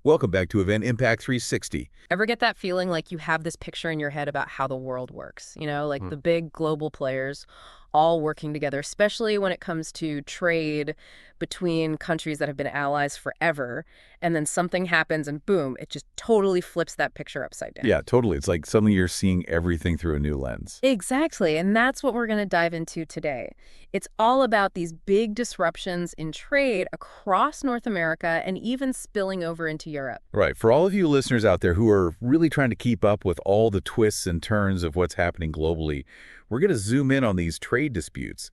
Welcome back to Event Impact 360. Ever get that feeling like you have this picture in your head about how the world works? Like Mm. the big global players all working together, especially when it comes to trade between countries that have been allies forever. And then something happens and boom, it just totally flips that picture upside down. Yeah, totally. It's like suddenly you're seeing everything through a new lens. Exactly. And that's what we're going to dive into today. It's all about these big disruptions in trade across North America and even spilling over into Europe. Right. For all of you listeners out there who are really trying to keep up with all the twists and turns of what's happening globally, we're going to zoom in on these trade disputes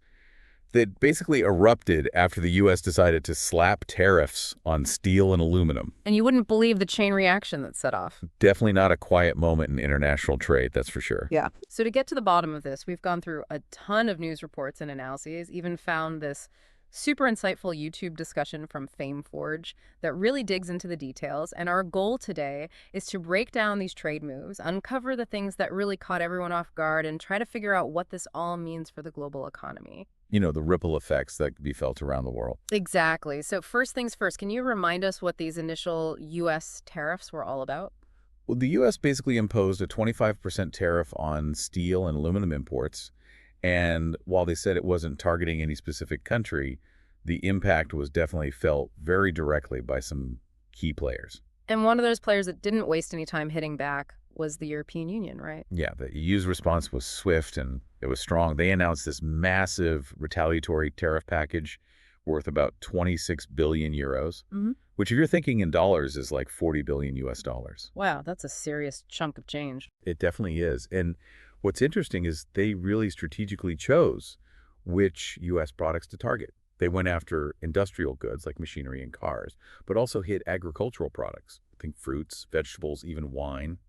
that basically erupted after the U.S. decided to slap tariffs on steel and aluminum. And you wouldn't believe the chain reaction that set off. Definitely not a quiet moment in international trade, that's for sure. Yeah. So to get to the bottom of this, we've gone through a ton of news reports and analyses, even found this super insightful YouTube discussion from FameForge that really digs into the details. And our goal today is to break down these trade moves, uncover the things that really caught everyone off guard, and try to figure out what this all means for the global economy. You know, the ripple effects that could be felt around the world. Exactly. So first things first, can you remind us what these initial U.S. tariffs were all about? Well, the U.S. basically imposed a 25% tariff on steel and aluminum imports. And while they said it wasn't targeting any specific country, the impact was definitely felt very directly by some key players. And one of those players that didn't waste any time hitting back was the European Union, right? Yeah, the EU's response was swift and it was strong. They announced this massive retaliatory tariff package worth about 26 billion euros, Hmm. which if you're thinking in dollars is like 40 billion US dollars. Wow, that's a serious chunk of change. It definitely is. And what's interesting is they really strategically chose which U.S. products to target. They went after industrial goods like machinery and cars, but also hit agricultural products. Think fruits, vegetables, even wine.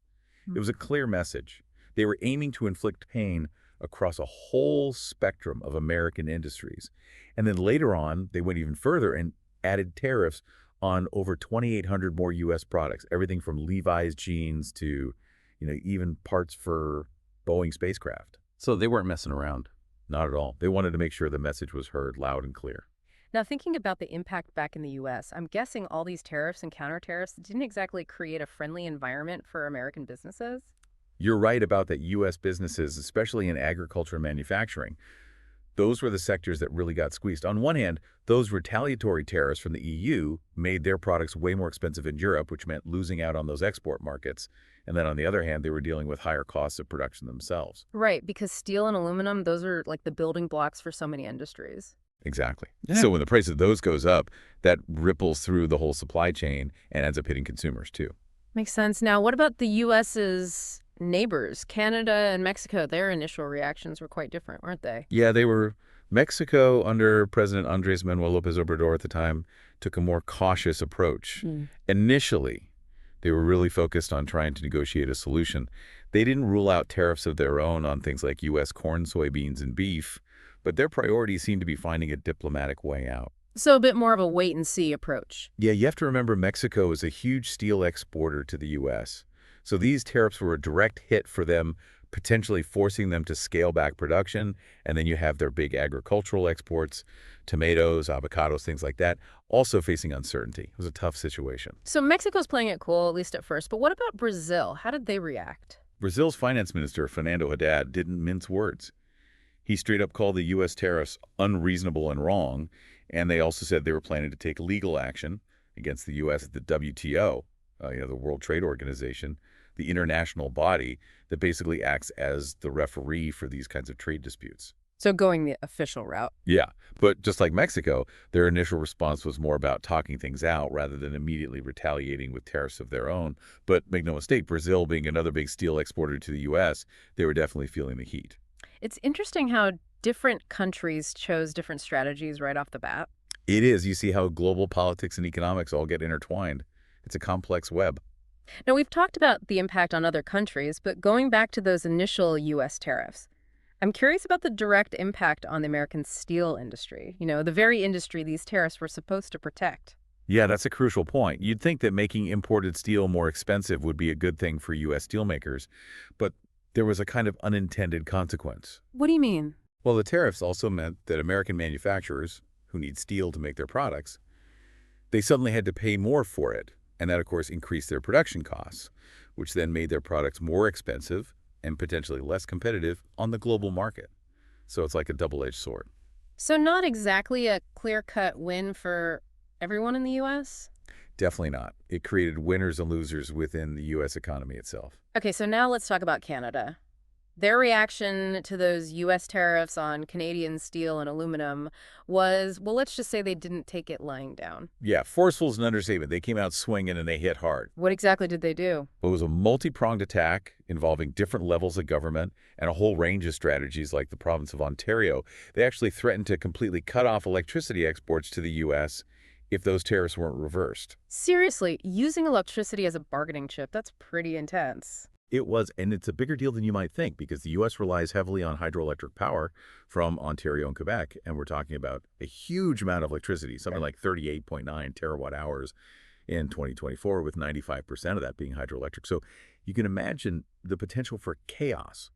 It was a clear message. They were aiming to inflict pain across a whole spectrum of American industries. And then later on, they went even further and added tariffs on over 2,800 more U.S. products, everything from Levi's jeans to, even parts for Boeing spacecraft. So they weren't messing around. Not at all. They wanted to make sure the message was heard loud and clear. Now, thinking about the impact back in the U.S., I'm guessing all these tariffs and counter tariffs didn't exactly create a friendly environment for American businesses? You're right about that U.S. businesses, especially in agriculture and manufacturing. Those were the sectors that really got squeezed. On one hand, those retaliatory tariffs from the EU made their products way more expensive in Europe, which meant losing out on those export markets. And then on the other hand, they were dealing with higher costs of production themselves. Right, because steel and aluminum, those are like the building blocks for so many industries. Exactly. Yeah. So when the price of those goes up, that ripples through the whole supply chain and ends up hitting consumers too. Makes sense. Now, what about the U.S.'s neighbors, Canada and Mexico? Their initial reactions were quite different, weren't they? Yeah, they were. Mexico, under President Andres Manuel Lopez Obrador at the time, took a more cautious approach. Initially, they were really focused on trying to negotiate a solution. They didn't rule out tariffs of their own on things like U.S. corn, soybeans, and beef, but their priority seemed to be finding a diplomatic way out. So a bit more of a wait-and-see approach. Yeah, you have to remember Mexico is a huge steel exporter to the U.S., so these tariffs were a direct hit for them, potentially forcing them to scale back production. And then you have their big agricultural exports, tomatoes, avocados, things like that, also facing uncertainty. It was a tough situation. So Mexico's playing it cool, at least at first. But what about Brazil? How did they react? Brazil's finance minister, Fernando Haddad, didn't mince words. He straight up called the U.S. tariffs unreasonable and wrong, and they also said they were planning to take legal action against the U.S. at the WTO, the World Trade Organization, the international body that basically acts as the referee for these kinds of trade disputes. So going the official route. Yeah, but just like Mexico, their initial response was more about talking things out rather than immediately retaliating with tariffs of their own. But make no mistake, Brazil being another big steel exporter to the U.S., they were definitely feeling the heat. It's interesting how different countries chose different strategies right off the bat. It is. You see how global politics and economics all get intertwined. It's a complex web. Now, we've talked about the impact on other countries, but going back to those initial U.S. tariffs, I'm curious about the direct impact on the American steel industry, the very industry these tariffs were supposed to protect. Yeah, that's a crucial point. You'd think that making imported steel more expensive would be a good thing for U.S. steelmakers, but there was a kind of unintended consequence. What do you mean? Well, the tariffs also meant that American manufacturers, who need steel to make their products, they suddenly had to pay more for it And that, of course, increased their production costs, which then made their products more expensive and potentially less competitive on the global market. So it's like a double-edged sword. So not exactly a clear-cut win for everyone in the U.S.? Definitely not. It created winners and losers within the U.S. economy itself. Okay, so now let's talk about Canada. Their reaction to those U.S. tariffs on Canadian steel and aluminum was, well, let's just say they didn't take it lying down. Yeah, forceful is an understatement. They came out swinging and they hit hard. What exactly did they do? It was a multi-pronged attack involving different levels of government and a whole range of strategies like the province of Ontario. They actually threatened to completely cut off electricity exports to the U.S. if those tariffs weren't reversed. Seriously, using electricity as a bargaining chip, that's pretty intense. It was, and it's a bigger deal than you might think because the U.S. relies heavily on hydroelectric power from Ontario and Quebec, and we're talking about a huge amount of electricity, something like 38.9 terawatt hours in 2024, with 95% of that being hydroelectric. So you can imagine the potential for chaos,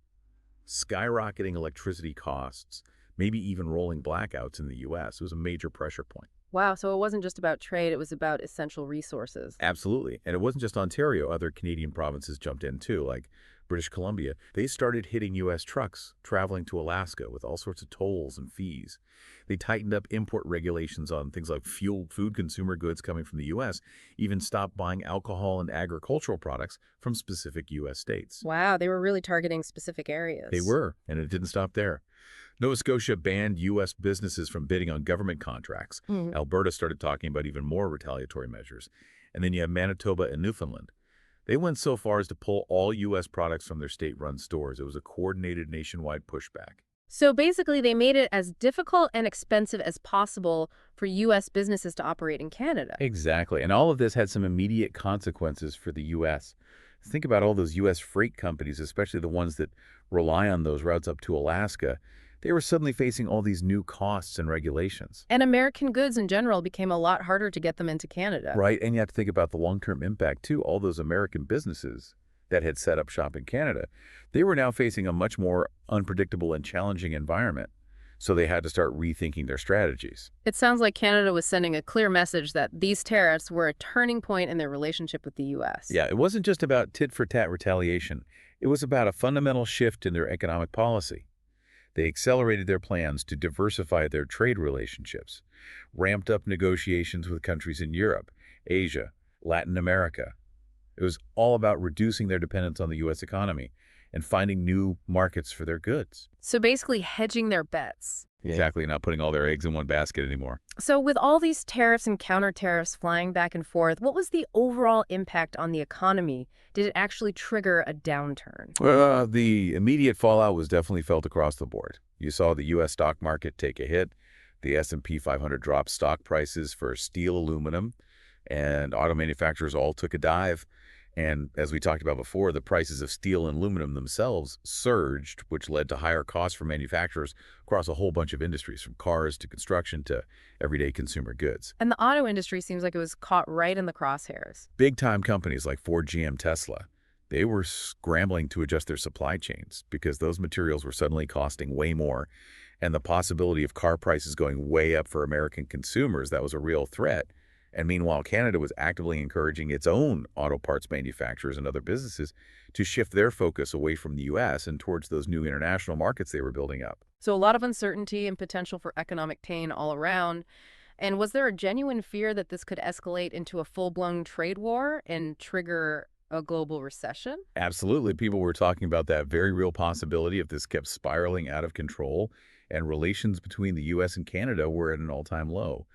skyrocketing electricity costs, maybe even rolling blackouts in the U.S. It was a major pressure point. Wow, so it wasn't just about trade, it was about essential resources. Absolutely. And it wasn't just Ontario. Other Canadian provinces jumped in too, like British Columbia. They started hitting U.S. trucks traveling to Alaska with all sorts of tolls and fees. They tightened up import regulations on things like fuel, food, consumer goods coming from the U.S., even stopped buying alcohol and agricultural products from specific U.S. states. Wow, they were really targeting specific areas. They were, and it didn't stop there. Nova Scotia banned U.S. businesses from bidding on government contracts. Alberta started talking about even more retaliatory measures. And then you have Manitoba and Newfoundland. They went so far as to pull all U.S. products from their state-run stores. It was a coordinated nationwide pushback. So basically, they made it as difficult and expensive as possible for U.S. businesses to operate in Canada. Exactly. And all of this had some immediate consequences for the U.S. Think about all those U.S. freight companies, especially the ones that rely on those routes up to Alaska. They were suddenly facing all these new costs and regulations. And American goods in general became a lot harder to get them into Canada. Right, and you have to think about the long-term impact, too. All those American businesses that had set up shop in Canada, they were now facing a much more unpredictable and challenging environment. So they had to start rethinking their strategies. It sounds like Canada was sending a clear message that these tariffs were a turning point in their relationship with the U.S. Yeah, it wasn't just about tit-for-tat retaliation. It was about a fundamental shift in their economic policy. They accelerated their plans to diversify their trade relationships, ramped up negotiations with countries in Europe, Asia, Latin America. It was all about reducing their dependence on the U.S. economy and finding new markets for their goods. So basically hedging their bets. Exactly, not putting all their eggs in one basket anymore. So with all these tariffs and counter-tariffs flying back and forth, what was the overall impact on the economy? Did it actually trigger a downturn? The immediate fallout was definitely felt across the board. You saw the U.S. stock market take a hit. The S&P 500 dropped stock prices for steel, aluminum, and auto manufacturers all took a dive. And as we talked about before, the prices of steel and aluminum themselves surged, which led to higher costs for manufacturers across a whole bunch of industries, from cars to construction to everyday consumer goods. And the auto industry seems like it was caught right in the crosshairs. Big-time companies like Ford, GM, Tesla, they were scrambling to adjust their supply chains because those materials were suddenly costing way more. And the possibility of car prices going way up for American consumers, that was a real threat. And meanwhile, Canada was actively encouraging its own auto parts manufacturers and other businesses to shift their focus away from the U.S. and towards those new international markets they were building up. So a lot of uncertainty and potential for economic pain all around. And was there a genuine fear that this could escalate into a full-blown trade war and trigger a global recession? Absolutely. People were talking about that very real possibility if this kept spiraling out of control, and relations between the U.S. and Canada were at an all-time low,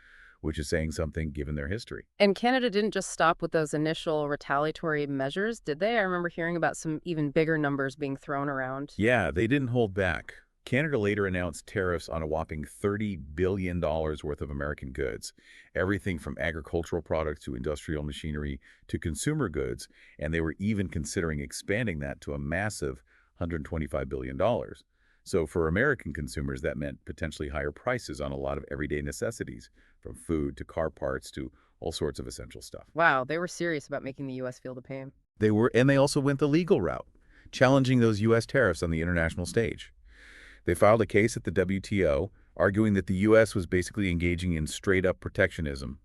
which is saying something given their history. And Canada didn't just stop with those initial retaliatory measures, did they? I remember hearing about some even bigger numbers being thrown around. Yeah, they didn't hold back. Canada later announced tariffs on a whopping $30 billion worth of American goods, everything from agricultural products to industrial machinery to consumer goods, and they were even considering expanding that to a massive $125 billion. So for American consumers, that meant potentially higher prices on a lot of everyday necessities, from food to car parts to all sorts of essential stuff. Wow, they were serious about making the U.S. feel the pain. They were, and they also went the legal route, challenging those U.S. tariffs on the international stage. They filed a case at the WTO, arguing that the U.S. was basically engaging in straight-up protectionism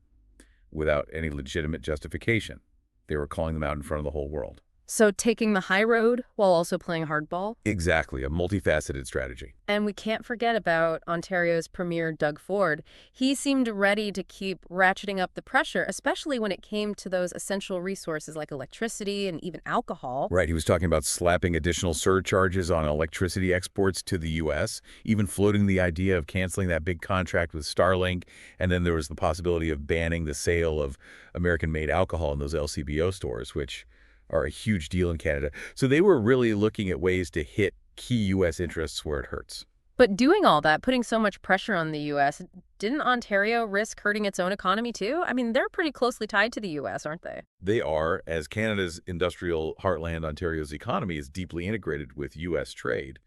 without any legitimate justification. They were calling them out in front of the whole world. So taking the high road while also playing hardball? Exactly, a multifaceted strategy. And we can't forget about Ontario's Premier Doug Ford. He seemed ready to keep ratcheting up the pressure, especially when it came to those essential resources like electricity and even alcohol. Right, he was talking about slapping additional surcharges on electricity exports to the U.S., even floating the idea of canceling that big contract with Starlink, and then there was the possibility of banning the sale of American-made alcohol in those LCBO stores, which are a huge deal in Canada. So they were really looking at ways to hit key U.S. interests where it hurts. But doing all that, putting so much pressure on the U.S., didn't Ontario risk hurting its own economy too? I mean, they're pretty closely tied to the U.S., aren't they? They are, as Canada's industrial heartland, Ontario's economy is deeply integrated with U.S. trade.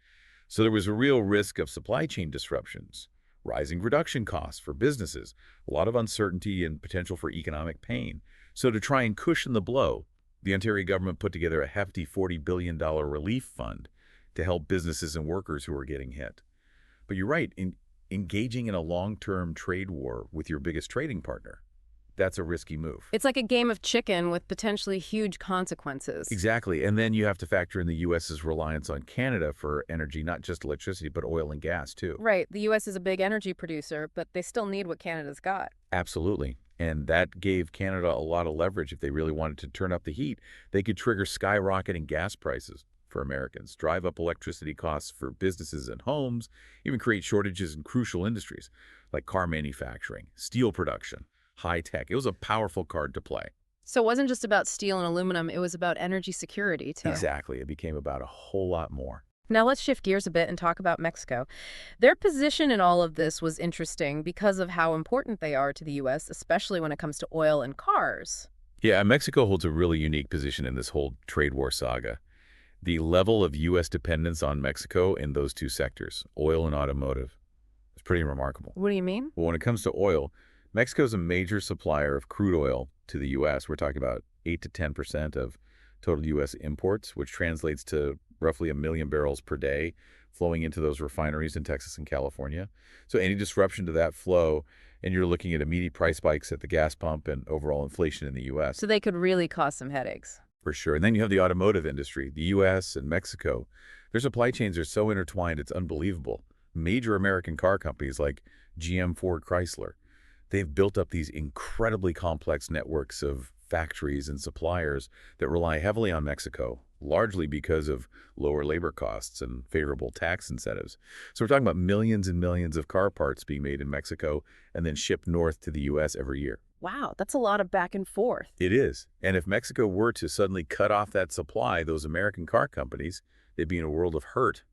So there was a real risk of supply chain disruptions, rising production costs for businesses, a lot of uncertainty and potential for economic pain. So to try and cushion the blow, the Ontario government put together a hefty $40 billion relief fund to help businesses and workers who are getting hit. But you're right, engaging in a long-term trade war with your biggest trading partner, that's a risky move. It's like a game of chicken with potentially huge consequences. Exactly. And then you have to factor in the U.S.'s reliance on Canada for energy, not just electricity, but oil and gas, too. Right. The U.S. is a big energy producer, but they still need what Canada's got. Absolutely. And that gave Canada a lot of leverage. If they really wanted to turn up the heat, they could trigger skyrocketing gas prices for Americans, drive up electricity costs for businesses and homes, even create shortages in crucial industries like car manufacturing, steel production, high tech. It was a powerful card to play. So it wasn't just about steel and aluminum, it was about energy security, too. Exactly. It became about a whole lot more. Now let's shift gears a bit and talk about Mexico. Their position in all of this was interesting because of how important they are to the U.S., especially when it comes to oil and cars. Yeah, Mexico holds a really unique position in this whole trade war saga. The level of U.S. dependence on Mexico in those two sectors, oil and automotive, is pretty remarkable. What do you mean? Well, when it comes to oil, Mexico is a major supplier of crude oil to the U.S. We're talking about 8 to 10% of total U.S. imports, which translates to roughly 1 million barrels per day flowing into those refineries in Texas and California. So any disruption to that flow, and you're looking at immediate price spikes at the gas pump and overall inflation in the U.S. So they could really cause some headaches. For sure. And then you have the automotive industry, the U.S. and Mexico. Their supply chains are so intertwined, it's unbelievable. Major American car companies like GM, Ford, Chrysler, they've built up these incredibly complex networks of factories and suppliers that rely heavily on Mexico, largely because of lower labor costs and favorable tax incentives. So we're talking about millions and millions of car parts being made in Mexico and then shipped north to the U.S. every year. Wow, that's a lot of back and forth. It is. And if Mexico were to suddenly cut off that supply, those American car companies, they'd be in a world of hurt,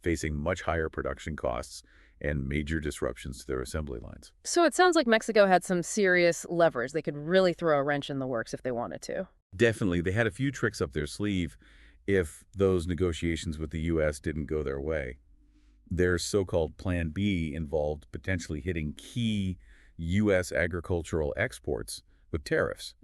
facing much higher production costs and major disruptions to their assembly lines. So it sounds like Mexico had some serious leverage. They could really throw a wrench in the works if they wanted to. Definitely. They had a few tricks up their sleeve if those negotiations with the U.S. didn't go their way. Their so-called Plan B involved potentially hitting key U.S. agricultural exports with tariffs.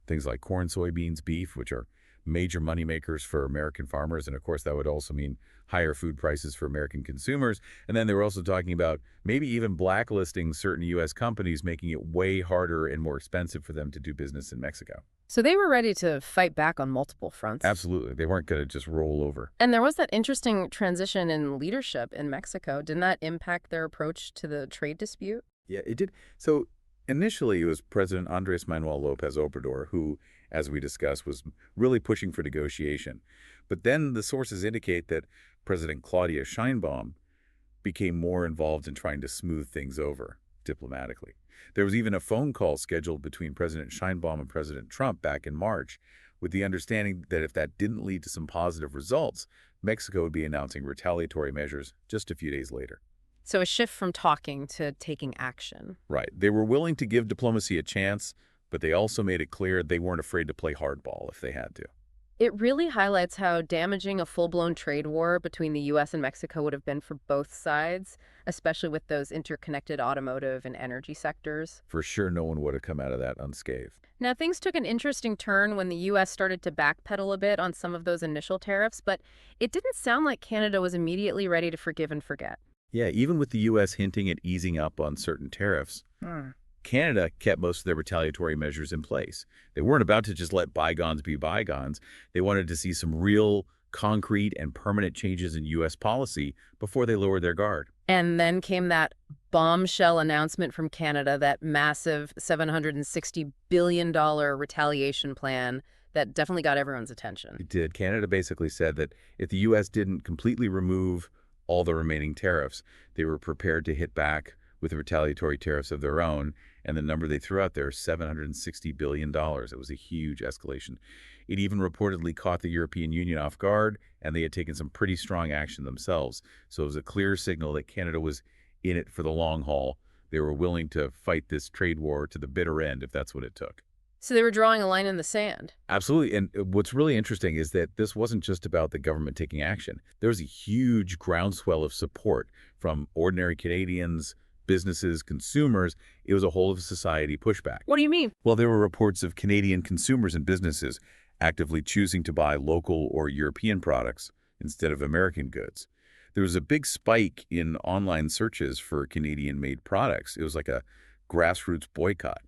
Things like corn, soybeans, beef, which are major moneymakers for American farmers. And of course, that would also mean higher food prices for American consumers. And then they were also talking about maybe even blacklisting certain U.S. companies, making it way harder and more expensive for them to do business in Mexico. So they were ready to fight back on multiple fronts. Absolutely. They weren't going to just roll over. And there was that interesting transition in leadership in Mexico. Didn't that impact their approach to the trade dispute? Yeah, it did. So initially, it was President Andres Manuel Lopez Obrador who, as we discussed, was really pushing for negotiation. But then the sources indicate that President Claudia Sheinbaum became more involved in trying to smooth things over diplomatically. There was even a phone call scheduled between President Sheinbaum and President Trump back in March, with the understanding that if that didn't lead to some positive results, Mexico would be announcing retaliatory measures just a few days later. So a shift from talking to taking action. Right. They were willing to give diplomacy a chance, but they also made it clear they weren't afraid to play hardball if they had to. It really highlights how damaging a full-blown trade war between the U.S. and Mexico would have been for both sides, especially with those interconnected automotive and energy sectors. For sure, no one would have come out of that unscathed. Now, things took an interesting turn when the U.S. started to backpedal a bit on some of those initial tariffs, but it didn't sound like Canada was immediately ready to forgive and forget. Yeah, even with the U.S. hinting at easing up on certain tariffs, Canada kept most of their retaliatory measures in place. They weren't about to just let bygones be bygones. They wanted to see some real, concrete, and permanent changes in U.S. policy before they lowered their guard. And then came that bombshell announcement from Canada, that massive $760 billion retaliation plan that definitely got everyone's attention. It did. Canada basically said that if the U.S. didn't completely remove all the remaining tariffs, they were prepared to hit back with retaliatory tariffs of their own. And the number they threw out there, $760 billion. It was a huge escalation. It even reportedly caught the European Union off guard, and they had taken some pretty strong action themselves. So it was a clear signal that Canada was in it for the long haul. They were willing to fight this trade war to the bitter end if that's what it took. So they were drawing a line in the sand. Absolutely. And what's really interesting is that this wasn't just about the government taking action. There was a huge groundswell of support from ordinary Canadians, businesses, consumers. It was a whole of society pushback. What do you mean? Well, there were reports of Canadian consumers and businesses actively choosing to buy local or European products instead of American goods. There was a big spike in online searches for Canadian-made products. It was like a grassroots boycott,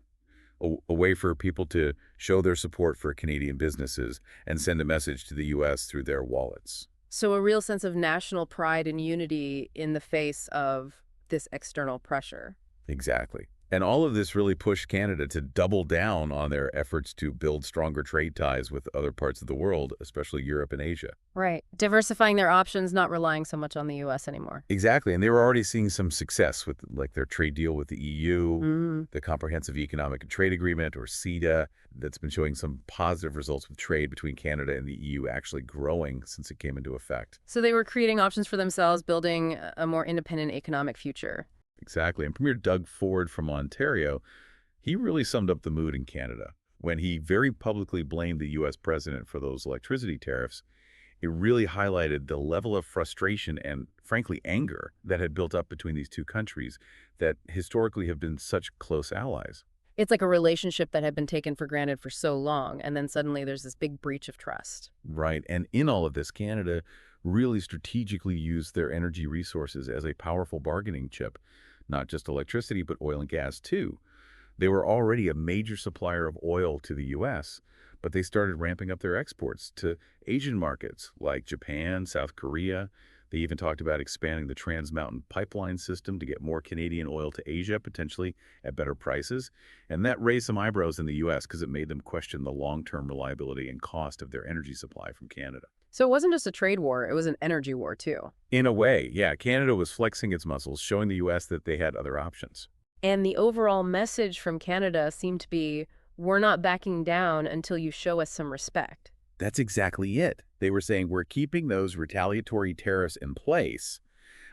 a way for people to show their support for Canadian businesses and send a message to the U.S. through their wallets. So a real sense of national pride and unity in the face of this external pressure. Exactly. And all of this really pushed Canada to double down on their efforts to build stronger trade ties with other parts of the world, especially Europe and Asia. Right. Diversifying their options, not relying so much on the U.S. anymore. Exactly. And they were already seeing some success with like their trade deal with the EU, Mm. the Comprehensive Economic and Trade Agreement, or CETA, that's been showing some positive results with trade between Canada and the EU actually growing since it came into effect. So they were creating options for themselves, building a more independent economic future. Exactly. And Premier Doug Ford from Ontario, he really summed up the mood in Canada. When he very publicly blamed the U.S. president for those electricity tariffs, it really highlighted the level of frustration and, frankly, anger that had built up between these two countries that historically have been such close allies. It's like a relationship that had been taken for granted for so long, and then suddenly there's this big breach of trust. Right. And in all of this, Canada really strategically used their energy resources as a powerful bargaining chip, not just electricity, but oil and gas too. They were already a major supplier of oil to the U.S., but they started ramping up their exports to Asian markets like Japan, South Korea. They even talked about expanding the Trans Mountain pipeline system to get more Canadian oil to Asia, potentially at better prices. And that raised some eyebrows in the U.S. because it made them question the long-term reliability and cost of their energy supply from Canada. So it wasn't just a trade war, it was an energy war too. In a way, yeah, Canada was flexing its muscles, showing the U.S. that they had other options. And the overall message from Canada seemed to be, we're not backing down until you show us some respect. That's exactly it. They were saying, we're keeping those retaliatory tariffs in place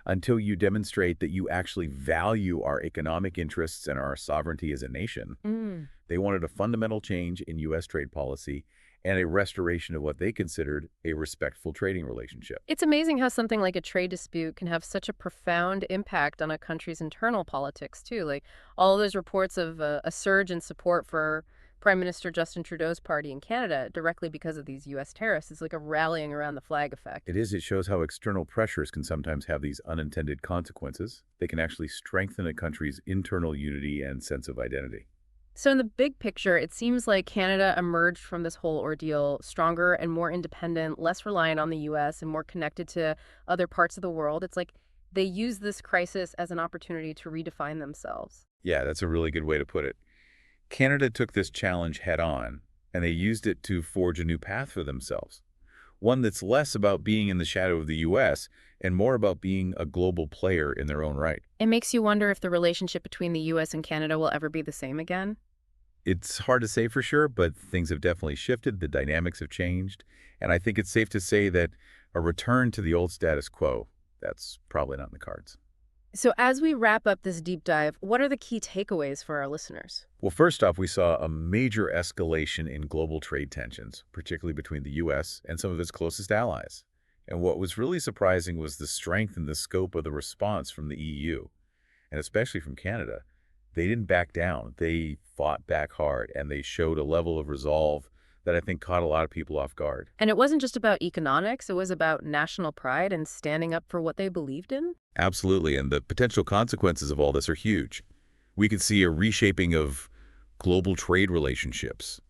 until you demonstrate that you actually value our economic interests and our sovereignty as a nation. Mm. They wanted a fundamental change in U.S. trade policy and a restoration of what they considered a respectful trading relationship. It's amazing how something like a trade dispute can have such a profound impact on a country's internal politics, too. Like all those reports of a surge in support for Prime Minister Justin Trudeau's party in Canada directly because of these U.S. tariffs is like a rallying around the flag effect. It is. It shows how external pressures can sometimes have these unintended consequences. They can actually strengthen a country's internal unity and sense of identity. So in the big picture, it seems like Canada emerged from this whole ordeal stronger and more independent, less reliant on the U.S. and more connected to other parts of the world. It's like they use this crisis as an opportunity to redefine themselves. Yeah, that's a really good way to put it. Canada took this challenge head on, and they used it to forge a new path for themselves. One that's less about being in the shadow of the U.S. and more about being a global player in their own right. It makes you wonder if the relationship between the U.S. and Canada will ever be the same again. It's hard to say for sure, but things have definitely shifted. The dynamics have changed. And I think it's safe to say that a return to the old status quo, that's probably not in the cards. So as we wrap up this deep dive, what are the key takeaways for our listeners? Well, first off, we saw a major escalation in global trade tensions, particularly between the U.S. and some of its closest allies. And what was really surprising was the strength and the scope of the response from the EU, and especially from Canada. They didn't back down. They fought back hard, and they showed a level of resolve that I think caught a lot of people off guard. And it wasn't just about economics, it was about national pride and standing up for what they believed in? Absolutely, and the potential consequences of all this are huge. We could see a reshaping of global trade relationships,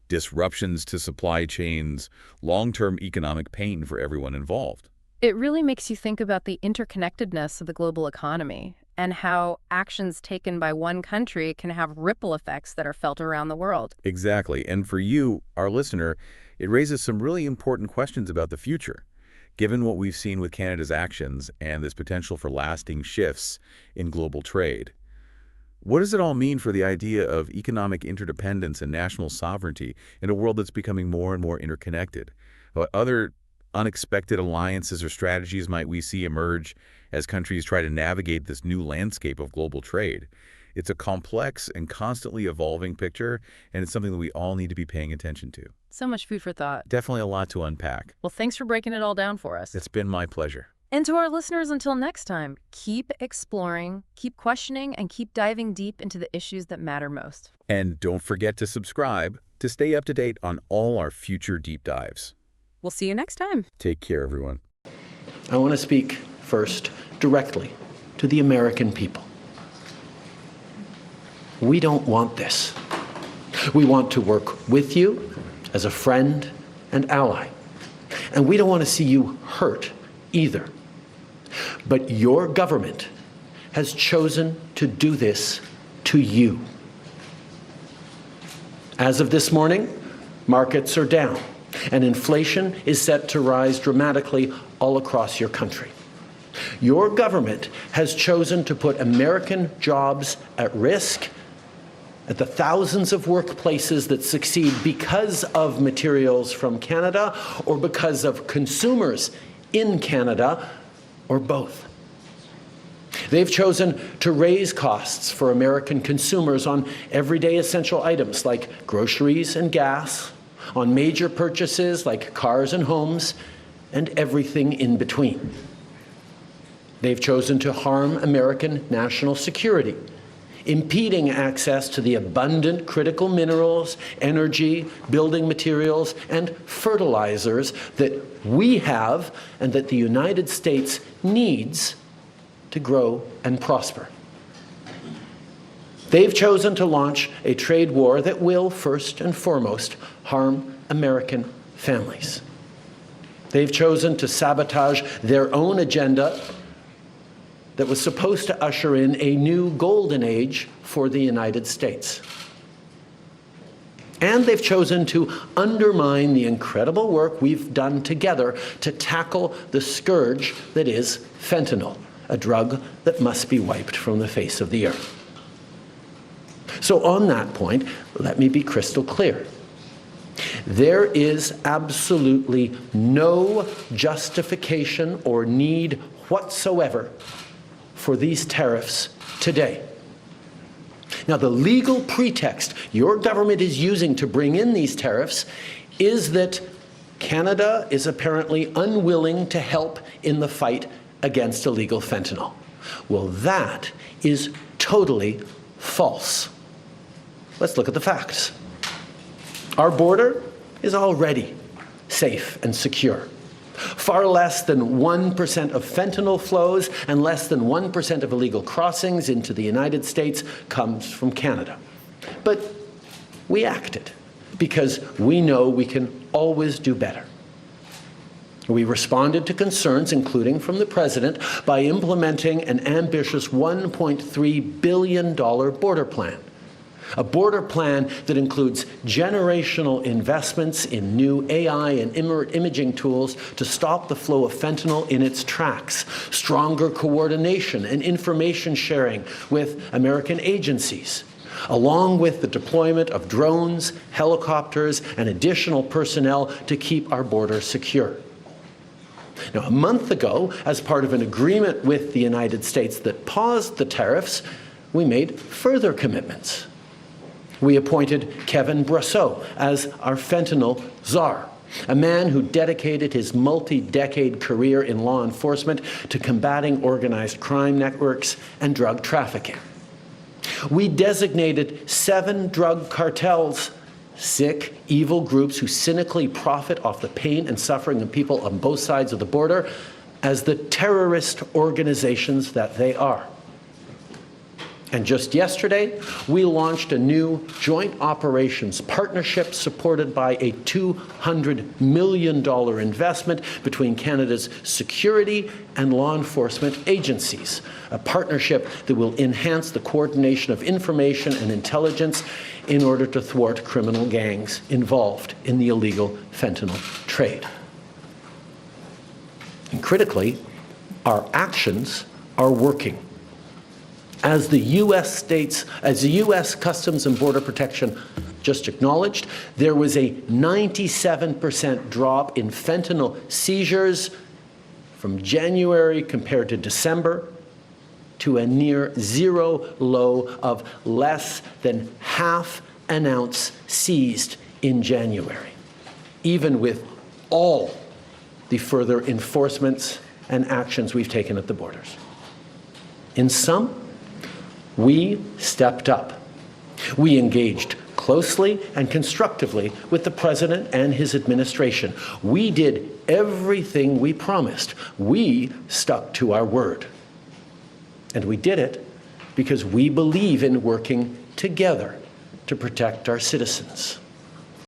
disruptions to supply chains, long-term economic pain for everyone involved. It really makes you think about the interconnectedness of the global economy and how actions taken by one country can have ripple effects that are felt around the world. Exactly. And for you, our listener, it raises some really important questions about the future. Given what we've seen with Canada's actions and this potential for lasting shifts in global trade, what does it all mean for the idea of economic interdependence and national sovereignty in a world that's becoming more and more interconnected? What other unexpected alliances or strategies might we see emerge as countries try to navigate this new landscape of global trade? It's a complex and constantly evolving picture, and it's something that we all need to be paying attention to. So much food for thought. Definitely a lot to unpack. Well, thanks for breaking it all down for us. It's been my pleasure. And to our listeners, until next time, keep exploring, keep questioning, and keep diving deep into the issues that matter most. And don't forget to subscribe to stay up to date on all our future deep dives. We'll see you next time. Take care, everyone. I want to speak first directly to the American people. We don't want this. We want to work with you as a friend and ally. And we don't want to see you hurt either. But your government has chosen to do this to you. As of this morning, markets are down, and inflation is set to rise dramatically all across your country. Your government has chosen to put American jobs at risk at the thousands of workplaces that succeed because of materials from Canada or because of consumers in Canada, or both. They've chosen to raise costs for American consumers on everyday essential items like groceries and gas, on major purchases like cars and homes, and everything in between. They've chosen to harm American national security, impeding access to the abundant critical minerals, energy, building materials, and fertilizers that we have and that the United States needs to grow and prosper. They've chosen to launch a trade war that will, first and foremost, harm American families. They've chosen to sabotage their own agenda that was supposed to usher in a new golden age for the United States. And they've chosen to undermine the incredible work we've done together to tackle the scourge that is fentanyl, a drug that must be wiped from the face of the earth. So on that point, let me be crystal clear. There is absolutely no justification or need whatsoever for these tariffs today. Now, the legal pretext your government is using to bring in these tariffs is that Canada is apparently unwilling to help in the fight against illegal fentanyl. Well, that is totally false. Let's look at the facts. Our border is already safe and secure. Far less than 1% of fentanyl flows and less than 1% of illegal crossings into the United States comes from Canada. But we acted because we know we can always do better. We responded to concerns, including from the President, by implementing an ambitious $1.3 billion border plan. A border plan that includes generational investments in new AI and imaging tools to stop the flow of fentanyl in its tracks, stronger coordination and information sharing with American agencies, along with the deployment of drones, helicopters, and additional personnel to keep our border secure. Now, a month ago, as part of an agreement with the United States that paused the tariffs, we made further commitments. We appointed Kevin Brosseau as our fentanyl czar, a man who dedicated his multi-decade career in law enforcement to combating organized crime networks and drug trafficking. We designated 7 drug cartels, sick, evil groups who cynically profit off the pain and suffering of people on both sides of the border, as the terrorist organizations that they are. And just yesterday, we launched a new joint operations partnership supported by a $200 million investment between Canada's security and law enforcement agencies, a partnership that will enhance the coordination of information and intelligence in order to thwart criminal gangs involved in the illegal fentanyl trade. And critically, our actions are working. As the U.S. Customs and Border Protection just acknowledged, there was a 97% drop in fentanyl seizures from January compared to December, to a near zero low of less than half an ounce seized in January, even with all the further enforcements and actions we've taken at the borders. In sum, we stepped up. We engaged closely and constructively with the President and his administration. We did everything we promised. We stuck to our word. And we did it because we believe in working together to protect our citizens.